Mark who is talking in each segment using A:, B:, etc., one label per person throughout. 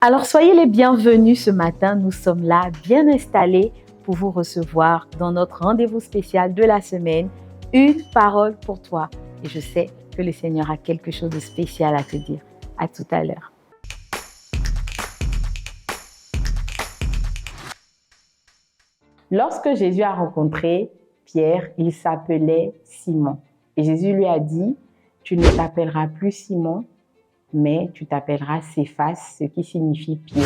A: Alors soyez les bienvenus ce matin, nous sommes là bien installés pour vous recevoir dans notre rendez-vous spécial de la semaine, une parole pour toi. Et je sais que le Seigneur a quelque chose de spécial à te dire. À tout à l'heure. Lorsque Jésus a rencontré Pierre, il s'appelait Simon. Et Jésus lui a dit, tu ne t'appelleras plus Simon, mais tu t'appelleras Céphas, ce qui signifie Pierre.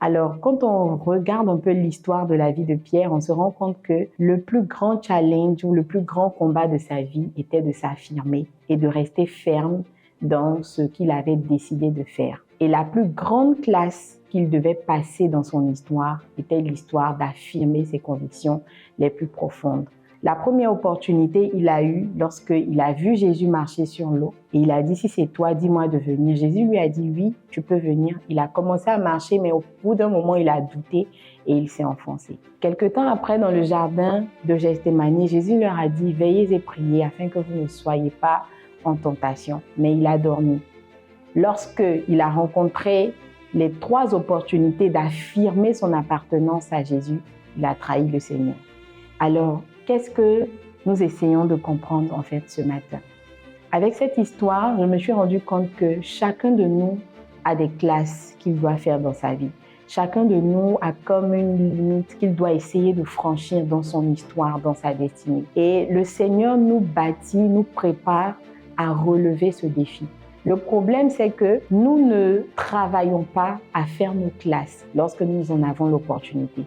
A: Alors, quand on regarde un peu l'histoire de la vie de Pierre, on se rend compte que le plus grand challenge ou le plus grand combat de sa vie était de s'affirmer et de rester ferme dans ce qu'il avait décidé de faire. Et la plus grande classe qu'il devait passer dans son histoire était l'histoire d'affirmer ses convictions les plus profondes. La première opportunité, il a eu lorsqu'il a vu Jésus marcher sur l'eau et il a dit, si c'est toi, dis-moi de venir. Jésus lui a dit, oui, tu peux venir. Il a commencé à marcher, mais au bout d'un moment, il a douté et il s'est enfoncé. Quelque temps après, dans le jardin de Gethsémani, Jésus leur a dit, veillez et priez afin que vous ne soyez pas en tentation. Mais il a dormi. Lorsqu'il a rencontré les 3 opportunités d'affirmer son appartenance à Jésus, il a trahi le Seigneur. Alors, qu'est-ce que nous essayons de comprendre en fait ce matin? Avec cette histoire, je me suis rendu compte que chacun de nous a des classes qu'il doit faire dans sa vie. Chacun de nous a comme une limite qu'il doit essayer de franchir dans son histoire, dans sa destinée. Et le Seigneur nous bâtit, nous prépare à relever ce défi. Le problème, c'est que nous ne travaillons pas à faire nos classes lorsque nous en avons l'opportunité.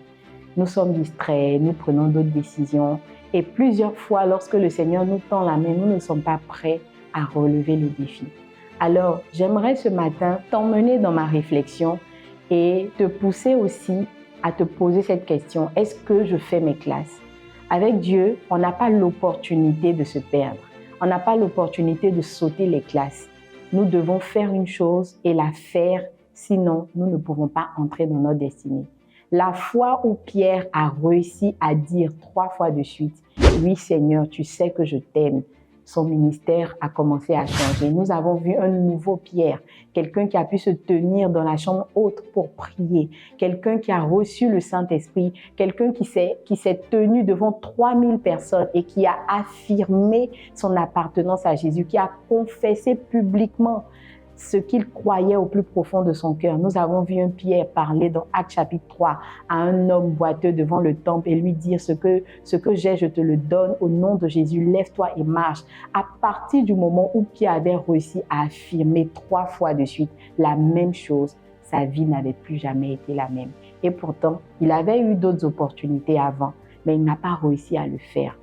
A: Nous sommes distraits, nous prenons d'autres décisions et plusieurs fois, lorsque le Seigneur nous tend la main, nous ne sommes pas prêts à relever le défi. Alors, j'aimerais ce matin t'emmener dans ma réflexion et te pousser aussi à te poser cette question. Est-ce que je fais mes classes? Avec Dieu, on n'a pas l'opportunité de se perdre. On n'a pas l'opportunité de sauter les classes. Nous devons faire une chose et la faire, sinon nous ne pouvons pas entrer dans notre destinée. La fois où Pierre a réussi à dire 3 fois de suite, « Oui Seigneur, tu sais que je t'aime », son ministère a commencé à changer. Nous avons vu un nouveau Pierre, quelqu'un qui a pu se tenir dans la chambre haute pour prier, quelqu'un qui a reçu le Saint-Esprit, quelqu'un qui s'est tenu devant 3000 personnes et qui a affirmé son appartenance à Jésus, qui a confessé publiquement ce qu'il croyait au plus profond de son cœur. Nous avons vu un Pierre parler dans Actes chapitre 3 à un homme boiteux devant le temple et lui dire ce que j'ai, je te le donne au nom de Jésus, lève-toi et marche. À partir du moment où Pierre avait réussi à affirmer 3 fois de suite la même chose, sa vie n'avait plus jamais été la même. Et pourtant, il avait eu d'autres opportunités avant, mais il n'a pas réussi à le faire.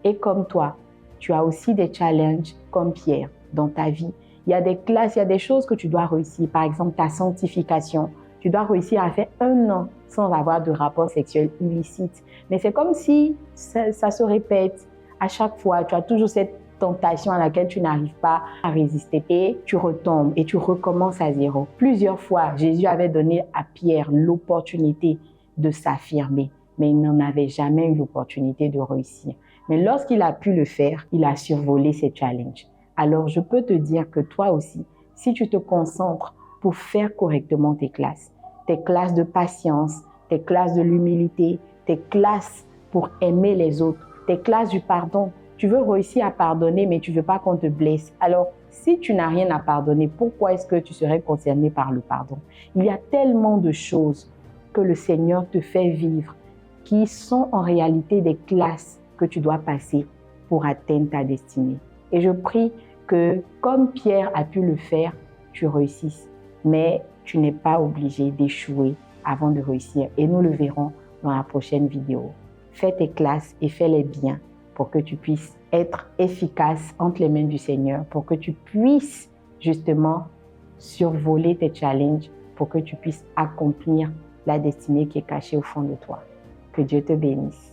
A: Et comme toi, tu as aussi des challenges comme Pierre dans ta vie. Il y a des classes, il y a des choses que tu dois réussir. Par exemple, ta sanctification. Tu dois réussir à faire 1 an sans avoir de rapport sexuel illicite. Mais c'est comme si ça se répète. À chaque fois, tu as toujours cette tentation à laquelle tu n'arrives pas à résister. Et tu retombes et tu recommences à zéro. Plusieurs fois, Jésus avait donné à Pierre l'opportunité de s'affirmer. Mais il n'en avait jamais eu l'opportunité de réussir. Mais lorsqu'il a pu le faire, il a survolé ces challenges. Alors, je peux te dire que toi aussi, si tu te concentres pour faire correctement tes classes de patience, tes classes de l'humilité, tes classes pour aimer les autres, tes classes du pardon, tu veux réussir à pardonner, mais tu ne veux pas qu'on te blesse. Alors, si tu n'as rien à pardonner, pourquoi est-ce que tu serais concerné par le pardon? Il y a tellement de choses que le Seigneur te fait vivre qui sont en réalité des classes que tu dois passer pour atteindre ta destinée. Et je prie que, comme Pierre a pu le faire, tu réussisses. Mais tu n'es pas obligé d'échouer avant de réussir. Et nous le verrons dans la prochaine vidéo. Fais tes classes et fais-les bien pour que tu puisses être efficace entre les mains du Seigneur, pour que tu puisses justement survoler tes challenges, pour que tu puisses accomplir la destinée qui est cachée au fond de toi. Que Dieu te bénisse.